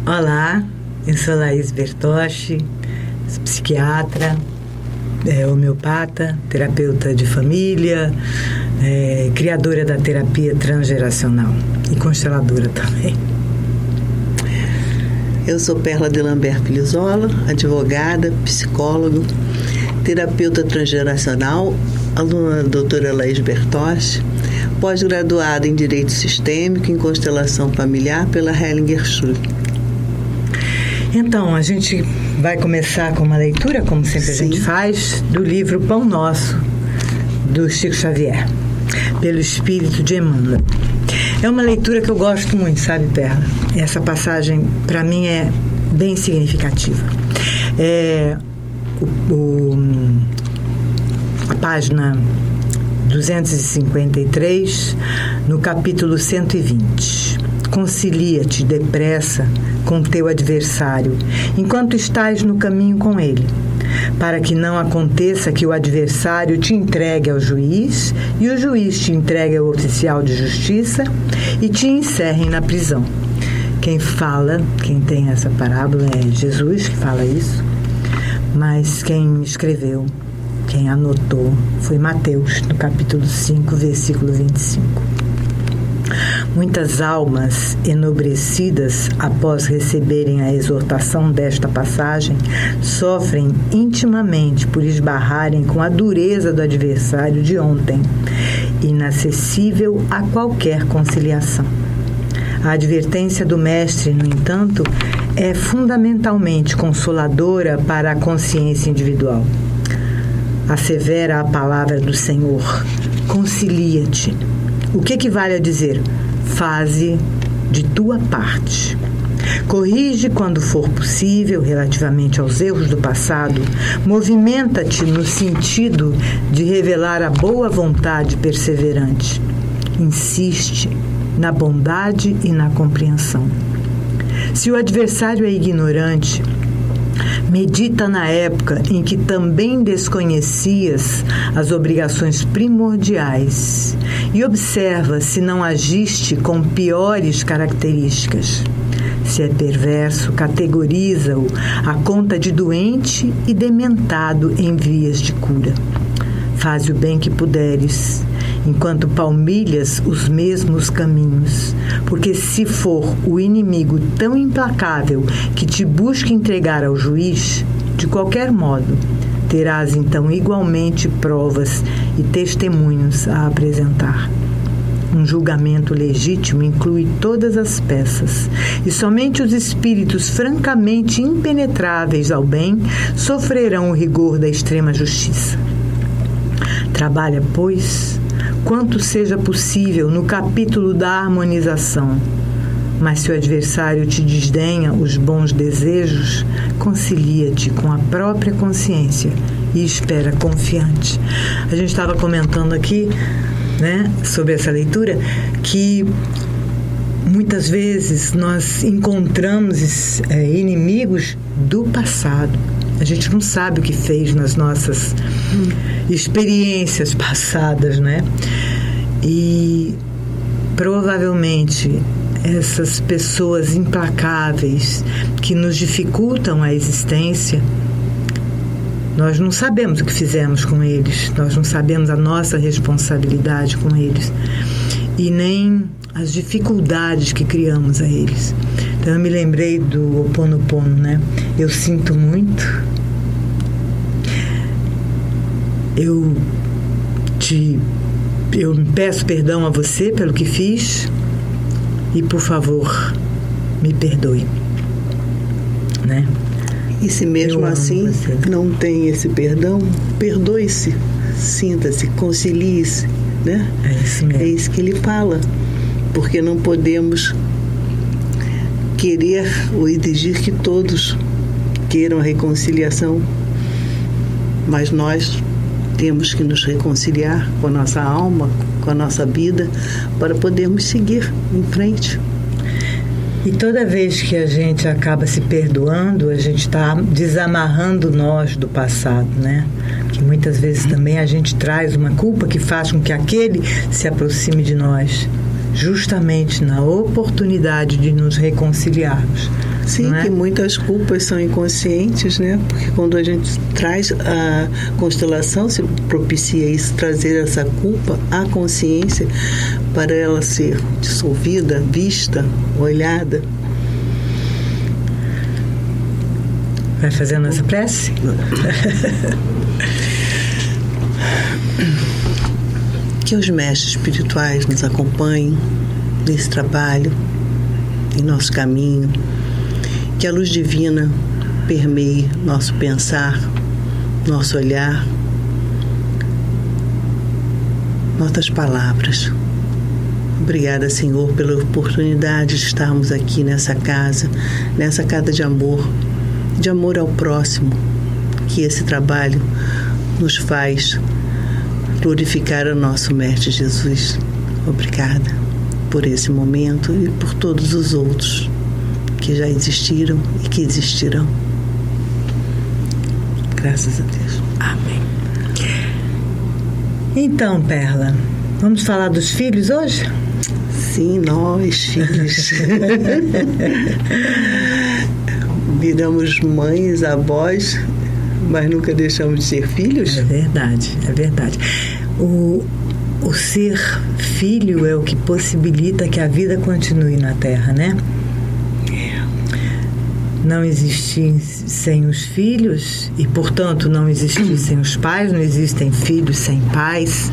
Olá, eu sou Laís Bertoche, psiquiatra, homeopata, terapeuta de família, criadora da terapia transgeracional e consteladora também. Eu sou Perla de Lambert Pilizola, advogada, psicóloga, terapeuta transgeracional, aluna da doutora Laís Bertoche, pós-graduada em Direito Sistêmico e em Constelação Familiar pela Hellinger Schule. Então, a gente vai começar com uma leitura, como sempre a gente faz, do livro Pão Nosso, do Chico Xavier, pelo Espírito de Emmanuel. É uma leitura que eu gosto muito, sabe, Perla? Essa passagem, para mim, é bem significativa. A página 253, no capítulo 120. Concilia-te depressa com teu adversário, enquanto estás no caminho com ele, para que não aconteça que o adversário te entregue ao juiz e o juiz te entregue ao oficial de justiça e te encerrem na prisão. Quem tem essa parábola é Jesus, que fala isso, mas quem escreveu, quem anotou, foi Mateus, no capítulo 5, versículo 25. Muitas almas enobrecidas, após receberem a exortação desta passagem, sofrem intimamente por esbarrarem com a dureza do adversário de ontem, inacessível a qualquer conciliação. A advertência do Mestre, no entanto, é fundamentalmente consoladora para a consciência individual. Assevera a palavra do Senhor: concilia-te. O que equivale a dizer: faze de tua parte. Corrige quando for possível relativamente aos erros do passado. Movimenta-te no sentido de revelar a boa vontade perseverante. Insiste na bondade e na compreensão. Se o adversário é ignorante, medita na época em que também desconhecias as obrigações primordiais e observa se não agiste com piores características. Se é perverso, categoriza-o à conta de doente e dementado em vias de cura. Faze o bem que puderes, enquanto palmilhas os mesmos caminhos, porque se for o inimigo tão implacável que te busque entregar ao juiz, de qualquer modo, terás então igualmente provas e testemunhos a apresentar. Um julgamento legítimo inclui todas as peças, e somente os espíritos francamente impenetráveis ao bem sofrerão o rigor da extrema justiça. Trabalha, pois, quanto seja possível no capítulo da harmonização, mas se o adversário te desdenha os bons desejos, concilia-te com a própria consciência e espera confiante. A gente estava comentando aqui, sobre essa leitura, que muitas vezes nós encontramos inimigos do passado. A gente não sabe o que fez nas nossas experiências passadas, E provavelmente essas pessoas implacáveis que nos dificultam a existência, nós não sabemos o que fizemos com eles, nós não sabemos a nossa responsabilidade com eles e nem as dificuldades que criamos a eles. Então eu me lembrei do Ho Oponopono, Eu sinto muito, eu peço perdão a você pelo que fiz e, por favor, me perdoe, E se mesmo assim não tem esse perdão, perdoe-se, sinta-se, concilie-se, É isso mesmo. É isso que ele fala, porque não podemos querer ou exigir que todos queiram a reconciliação, mas nós temos que nos reconciliar com a nossa alma, com a nossa vida, para podermos seguir em frente. E toda vez que a gente acaba se perdoando, a gente está desamarrando nós do passado, Que muitas vezes também a gente traz uma culpa que faz com que aquele se aproxime de nós, justamente na oportunidade de nos reconciliarmos. Sim, que muitas culpas são inconscientes, né? Porque quando a gente traz a constelação, se propicia isso, trazer essa culpa à consciência para ela ser dissolvida, vista, olhada. Vai fazendo essa prece? Que os mestres espirituais nos acompanhem nesse trabalho, em nosso caminho. Que a luz divina permeie nosso pensar, nosso olhar, nossas palavras. Obrigada, Senhor, pela oportunidade de estarmos aqui nessa casa de amor ao próximo, que esse trabalho nos faz glorificar o nosso Mestre Jesus. Obrigada por esse momento e por todos os outros que já existiram e que existirão. Graças a Deus. Amém. Então, Perla, vamos falar dos filhos hoje? Sim, nós, filhos. Viramos mães, avós, mas nunca deixamos de ser filhos? É verdade, é verdade. O ser filho é o que possibilita que a vida continue na Terra, né? Não existir sem os filhos e, portanto, não existir sem os pais, não existem filhos sem pais.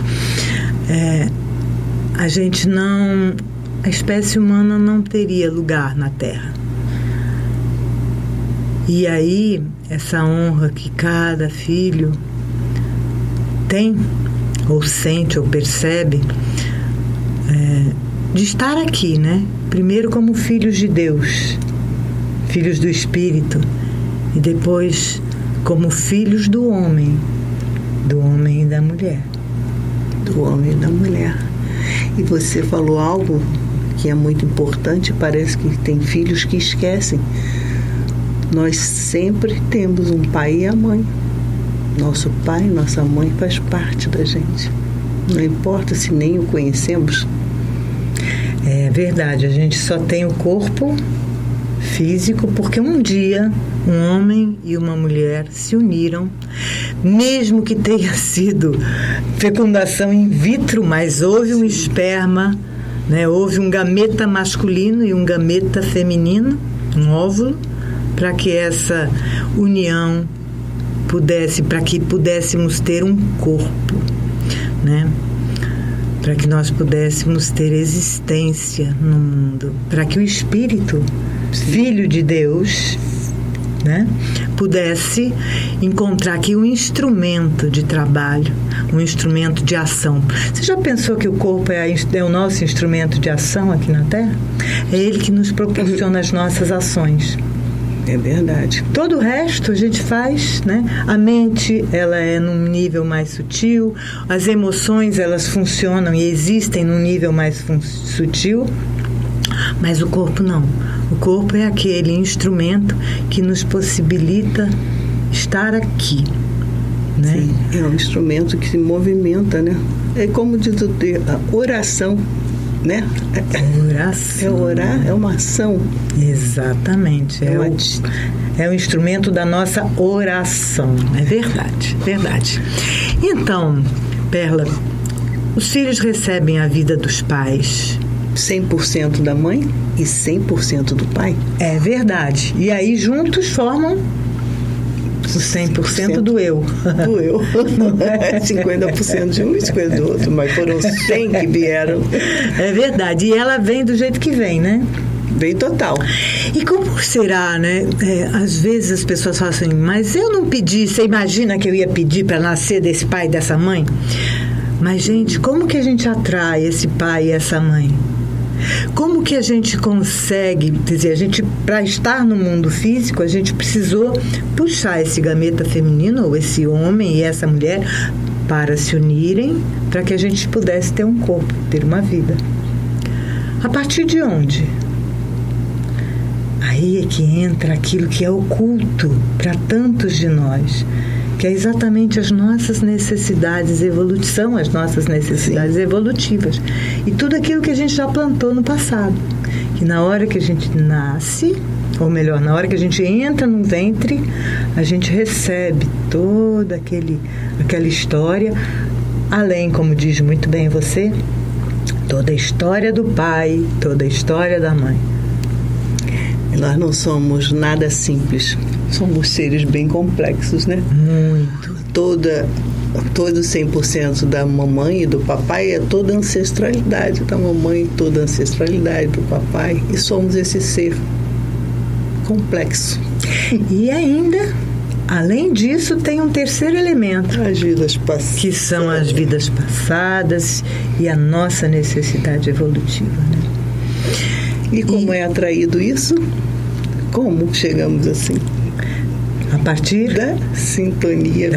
A espécie humana não teria lugar na Terra. E aí, essa honra que cada filho tem, ou sente, ou percebe, de estar aqui, né? Primeiro como filhos de Deus, filhos do Espírito, e depois como filhos do homem e da mulher. Do homem e da mulher. E você falou algo que é muito importante, parece que tem filhos que esquecem. Nós sempre temos um pai e a mãe. Nosso pai, nossa mãe faz parte da gente. Não importa se nem o conhecemos. É verdade, a gente só tem o corpo físico porque um dia um homem e uma mulher se uniram, mesmo que tenha sido fecundação in vitro, mas houve um esperma, né? Houve um gameta masculino e um gameta feminino, um óvulo, para que essa união para que pudéssemos ter um corpo, né? Para que nós pudéssemos ter existência no mundo, para que o Espírito, Filho de Deus, né, pudesse encontrar aqui um instrumento de trabalho, um instrumento de ação. Você já pensou que o corpo é o nosso instrumento de ação aqui na Terra? É ele que nos proporciona as nossas ações. É verdade. Todo o resto a gente faz, né? A mente, ela é num nível mais sutil, as emoções, elas funcionam e existem num nível mais sutil, mas o corpo não. O corpo é aquele instrumento que nos possibilita estar aqui, né? Sim, é um instrumento que se movimenta, né? É como diz a oração, né? Oração. É orar, é uma ação. Exatamente. É o instrumento da nossa oração. É verdade, verdade. Então, Perla, os filhos recebem a vida dos pais. 100% da mãe e 100% do pai. É verdade. E aí juntos formam o 100% do eu. Do eu. Não é 50% de um e 50% do outro, mas foram 100 que vieram. É verdade. E ela vem do jeito que vem, né? Vem total. E como será, né? Às vezes as pessoas falam assim, mas eu não pedi, você imagina que eu ia pedir para nascer desse pai e dessa mãe? Mas, gente, como que a gente atrai esse pai e essa mãe? Como que a gente consegue, quer dizer, para estar no mundo físico, a gente precisou puxar esse gameta feminino, ou esse homem e essa mulher, para se unirem, para que a gente pudesse ter um corpo, ter uma vida. A partir de onde? Aí é que entra aquilo que é oculto para tantos de nós, que é exatamente as nossas necessidades evolutivas, são as nossas necessidades evolutivas. E tudo aquilo que a gente já plantou no passado. Que na hora que a gente nasce, Ou melhor, na hora que a gente entra no ventre, a gente recebe toda aquela história, além, como diz muito bem você, toda a história do pai, toda a história da mãe. Nós não somos nada simples, somos seres bem complexos, né? Muito. Todo 100% da mamãe e do papai é toda a ancestralidade da mamãe, toda a ancestralidade do papai, e somos esse ser complexo. E ainda, além disso, tem um terceiro elemento. As vidas passadas. Que são as vidas passadas e a nossa necessidade evolutiva, né? E como é atraído isso? Como chegamos assim? A partir da sintonia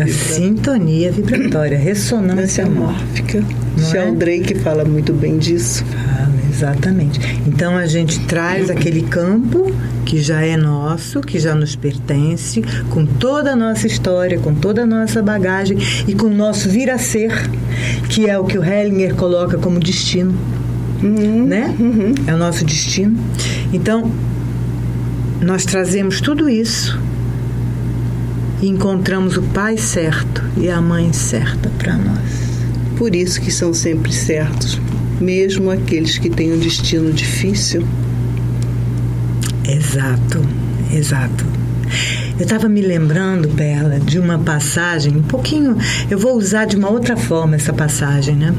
vibratória, ressonância mórfica. Sheldrake fala muito bem disso. Fala, exatamente. Então a gente traz aquele campo que já é nosso, que já nos pertence, com toda a nossa história, com toda a nossa bagagem e com o nosso vir a ser, que é o que o Hellinger coloca como destino. Né? É o nosso destino. Então, nós trazemos tudo isso e encontramos o pai certo e a mãe certa para nós. Por isso que são sempre certos, mesmo aqueles que têm um destino difícil. Exato. Eu estava me lembrando, Perla, de uma passagem, um pouquinho, eu vou usar de uma outra forma essa passagem, né?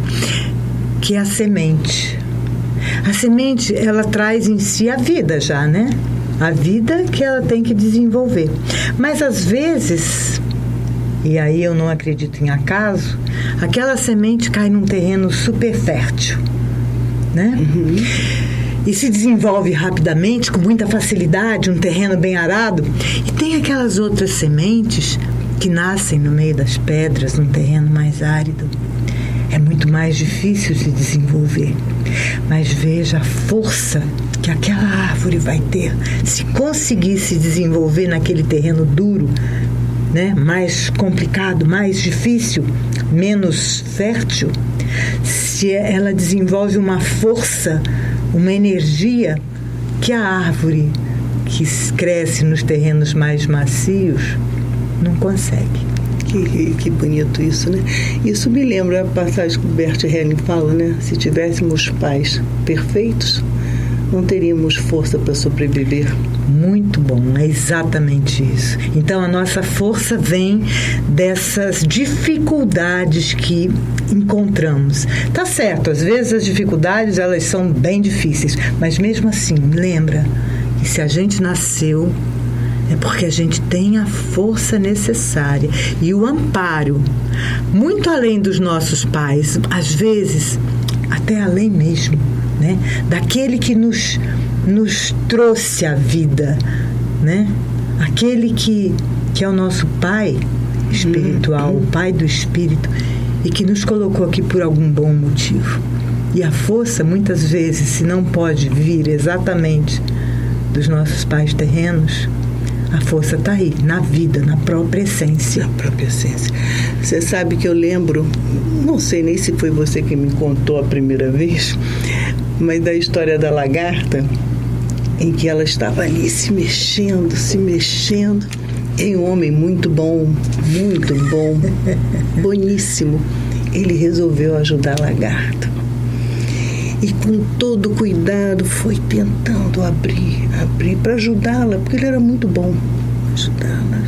Que é a semente. A semente, ela traz em si a vida já, né? A vida que ela tem que desenvolver. Mas às vezes, e aí eu não acredito em acaso, aquela semente cai num terreno super fértil, né? E se desenvolve rapidamente, com muita facilidade, um terreno bem arado. E tem aquelas outras sementes que nascem no meio das pedras, num terreno mais árido. É muito mais difícil se desenvolver. Mas veja a força que aquela árvore vai ter se conseguir se desenvolver naquele terreno duro, né? Mais complicado, mais difícil, menos fértil. Se ela desenvolve uma força, uma energia que a árvore que cresce nos terrenos mais macios não consegue. Que bonito isso, né? Isso me lembra a passagem que o Bert Helling fala, né? Se tivéssemos pais perfeitos, não teríamos força para sobreviver. Muito bom, é exatamente isso. Então a nossa força vem dessas dificuldades que encontramos. Tá certo, às vezes as dificuldades elas são bem difíceis, mas mesmo assim, lembra que se a gente nasceu é porque a gente tem a força necessária e o amparo, muito além dos nossos pais, às vezes até além mesmo, né? Daquele que nos trouxe a vida, né? Aquele que é o nosso pai espiritual, o pai do espírito, e que nos colocou aqui por algum bom motivo. E a força, muitas vezes, se não pode vir exatamente dos nossos pais terrenos, a força está aí, na vida, na própria essência. Na própria essência. Você sabe que eu lembro, não sei nem se foi você que me contou a primeira vez, mas da história da lagarta, em que ela estava ali se mexendo, em um homem muito bom, boníssimo. Ele resolveu ajudar a lagarta. E com todo cuidado foi tentando abrir para ajudá-la, porque ele era muito bom ajudá-la.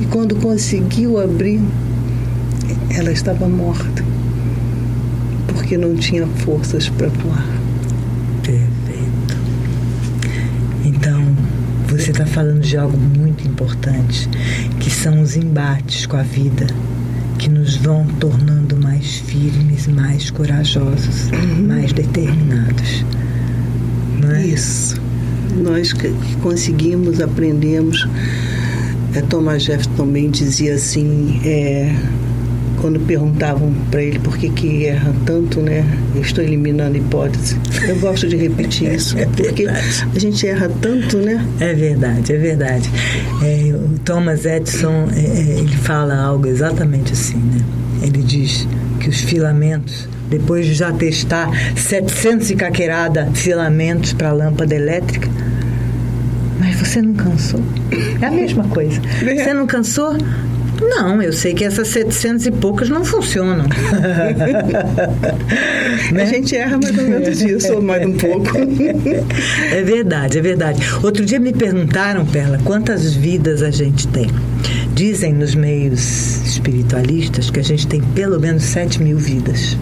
E quando conseguiu abrir, ela estava morta, porque não tinha forças para voar. Perfeito. Então, você está falando de algo muito importante, que são os embates com a vida, que nos vão tornando mais firmes, mais corajosos, mais determinados. Não é? Isso. Nós conseguimos, aprendemos. Thomas Jefferson também dizia assim, quando perguntavam para ele por que erra tanto, né? Eu estou eliminando hipótese. Eu gosto de repetir isso, porque a gente erra tanto, né? É verdade. O Thomas Edison, ele fala algo exatamente assim, né? Ele diz que os filamentos, depois de já testar 700 e caquerada filamentos para a lâmpada elétrica, Mas você não cansou? É a mesma coisa. Você não cansou? Não, eu sei que essas 700 e poucas não funcionam. Né? A gente erra mais ou menos isso, ou mais um pouco. É verdade, é verdade. Outro dia me perguntaram, Perla, quantas vidas a gente tem. Dizem nos meios espiritualistas que a gente tem pelo menos 7.000 vidas.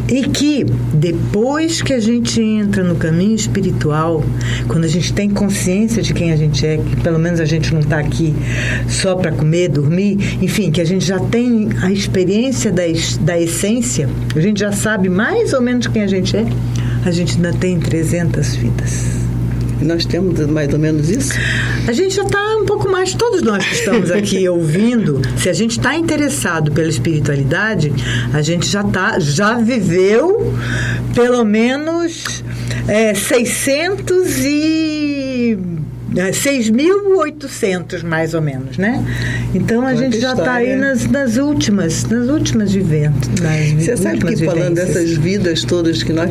E que depois que a gente entra no caminho espiritual, quando a gente tem consciência de quem a gente é, que pelo menos a gente não está aqui só para comer, dormir, enfim, que a gente já tem a experiência da essência, a gente já sabe mais ou menos quem a gente é, a gente ainda tem 300 vidas. Nós temos mais ou menos isso? A gente já está um pouco mais, todos nós que estamos aqui ouvindo, se a gente está interessado pela espiritualidade, a gente já viveu pelo menos 6.800 mais ou menos, né? Então a gente já está aí nas últimas vivências. Você sabe que falando dessas vidas todas que nós...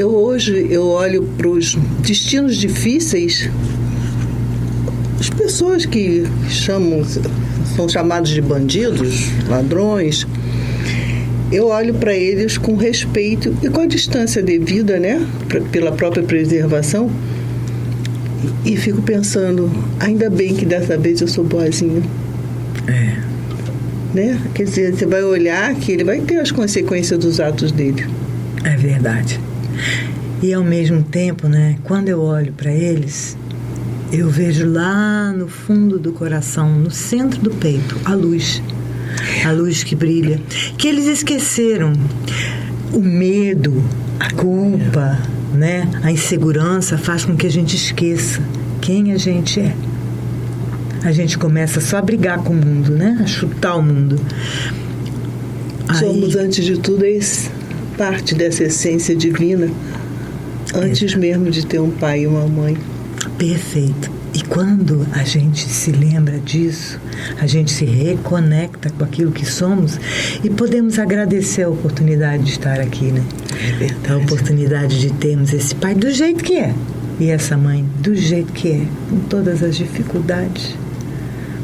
Hoje eu olho para os destinos difíceis, as pessoas que são chamados de bandidos, ladrões, eu olho para eles com respeito e com a distância devida, né, pela própria preservação, e fico pensando, ainda bem que dessa vez eu sou boazinha. Né? Quer dizer, você vai olhar que ele vai ter as consequências dos atos dele. É verdade. E ao mesmo tempo, né, quando eu olho para eles, eu vejo lá no fundo do coração, no centro do peito, a luz que brilha, que eles esqueceram o medo, a culpa, né, a insegurança faz com que a gente esqueça quem a gente é. A gente começa só a brigar com o mundo, né, a chutar o mundo. Somos, antes de tudo, parte dessa essência divina, antes mesmo de ter um pai e uma mãe. Perfeito. E quando a gente se lembra disso, a gente se reconecta com aquilo que somos e podemos agradecer a oportunidade de estar aqui, né? É verdade. A oportunidade de termos esse pai do jeito que é e essa mãe do jeito que é, com todas as dificuldades,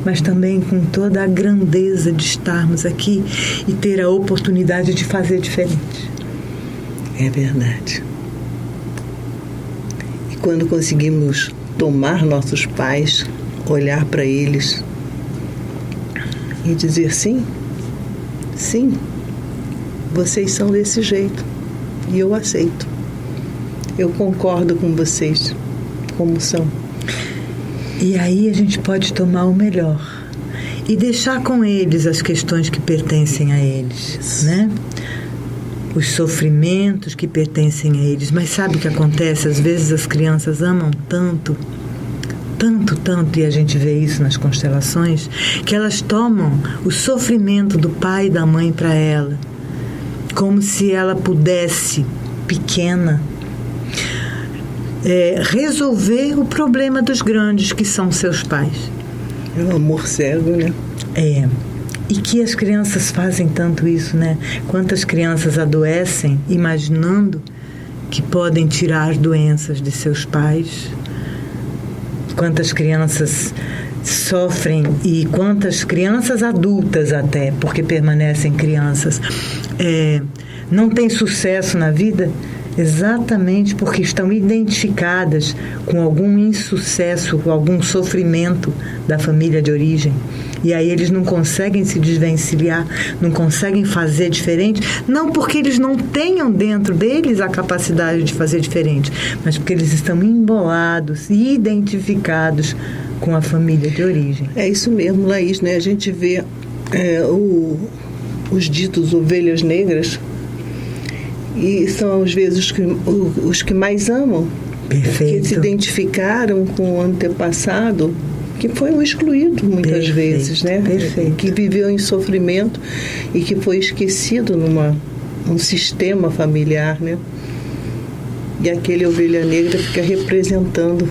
mas também com toda a grandeza de estarmos aqui e ter a oportunidade de fazer diferente. É verdade. E quando conseguimos tomar nossos pais, olhar para eles e dizer sim, vocês são desse jeito e eu aceito. Eu concordo com vocês como são. E aí a gente pode tomar o melhor e deixar com eles as questões que pertencem a eles, né? Os sofrimentos que pertencem a eles. Mas sabe o que acontece? Às vezes as crianças amam tanto, e a gente vê isso nas constelações, que elas tomam o sofrimento do pai e da mãe para ela, como se ela pudesse, pequena, resolver o problema dos grandes, que são seus pais. É um amor cego, né? E que as crianças fazem tanto isso, né? Quantas crianças adoecem imaginando que podem tirar doenças de seus pais. Quantas crianças sofrem e quantas crianças adultas até, porque permanecem crianças, não têm sucesso na vida exatamente porque estão identificadas com algum insucesso, com algum sofrimento da família de origem. E aí eles não conseguem se desvencilhar, não conseguem fazer diferente, não porque eles não tenham dentro deles a capacidade de fazer diferente, mas porque eles estão embolados e identificados com a família de origem. É isso mesmo, Laís, né? A gente vê os ditos ovelhas negras, e são às vezes os que mais amam. Perfeito. Que se identificaram com o antepassado, que foi um excluído muitas vezes, né? Perfeito. Que viveu em sofrimento e que foi esquecido num sistema familiar, né? E aquele ovelha negra fica representando.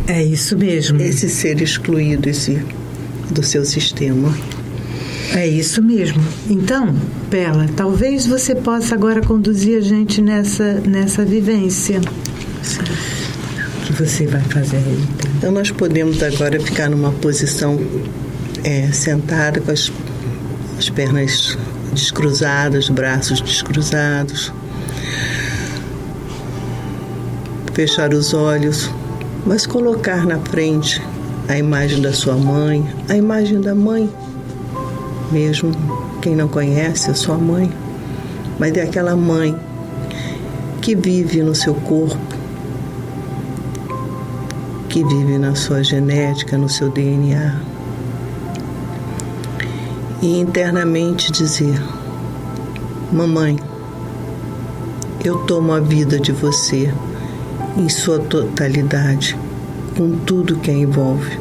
É isso mesmo. Esse ser excluído, do seu sistema. É isso mesmo. Então, Perla, talvez você possa agora conduzir a gente nessa vivência. que você vai fazer aí? Então nós podemos agora ficar numa posição sentada com as pernas descruzadas, braços descruzados. Fechar os olhos, mas colocar na frente a imagem da sua mãe, a imagem da mãe, mesmo quem não conhece a sua mãe, mas é aquela mãe que vive no seu corpo, que vive na sua genética, no seu DNA. E internamente dizer: mamãe, eu tomo a vida de você em sua totalidade, com tudo que a envolve.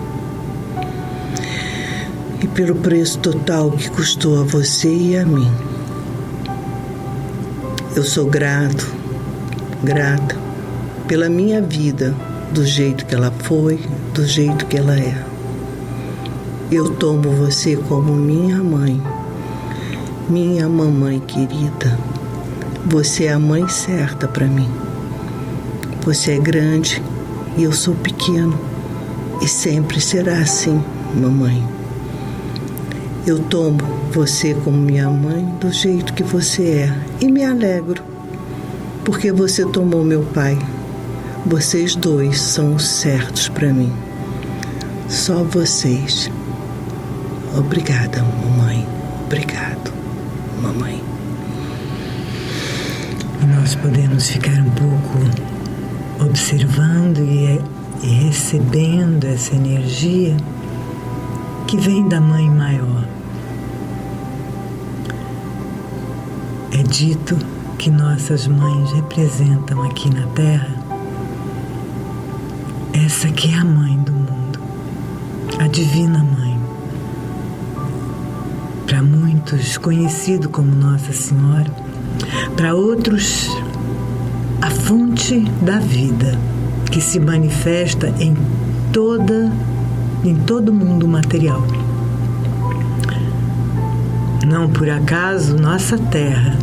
E pelo preço total que custou a você e a mim. Eu sou grata pela minha vida, do jeito que ela foi, do jeito que ela é. Eu tomo você como minha mãe, minha mamãe querida. Você é a mãe certa para mim. Você é grande e eu sou pequeno, e sempre será assim, mamãe. Eu tomo você como minha mãe do jeito que você é e me alegro, porque você tomou meu pai. Vocês dois são os certos para mim. Só vocês. Obrigada, mamãe. Obrigado, mamãe. E nós podemos ficar um pouco observando e recebendo essa energia que vem da Mãe Maior. É dito que nossas mães representam aqui na Terra essa que é a Mãe do mundo, a Divina Mãe. Para muitos conhecido como Nossa Senhora, para outros a fonte da vida, que se manifesta em todo mundo material. Não por acaso nossa Terra,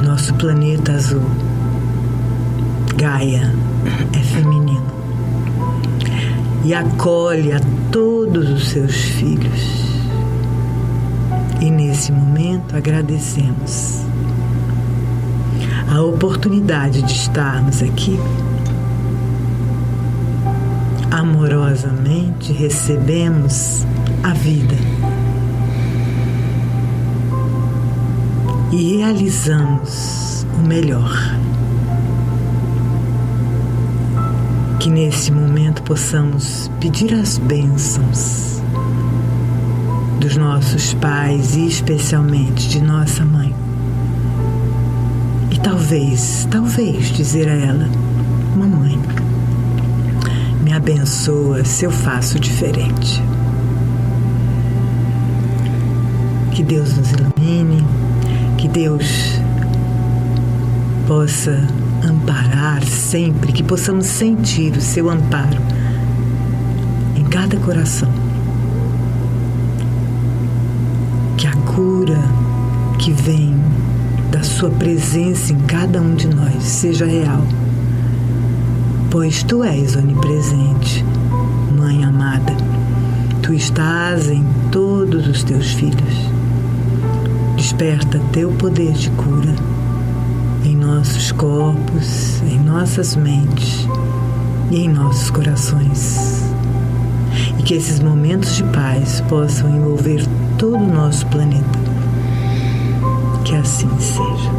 nosso planeta azul, Gaia, é feminino e acolhe a todos os seus filhos. E nesse momento agradecemos a oportunidade de estarmos aqui. Amorosamente recebemos a vida e realizamos o melhor. Que nesse momento possamos pedir as bênçãos dos nossos pais e especialmente de nossa mãe. E talvez dizer a ela: mamãe, me abençoa se eu faço diferente. Que Deus nos ilumine, que Deus possa amparar sempre, que possamos sentir o seu amparo em cada coração. Que a cura que vem da sua presença em cada um de nós seja real, pois tu és onipresente, Mãe amada. Tu estás em todos os teus filhos. Desperta teu poder de cura em nossos corpos, em nossas mentes e em nossos corações. E que esses momentos de paz possam envolver todo o nosso planeta. Que assim seja.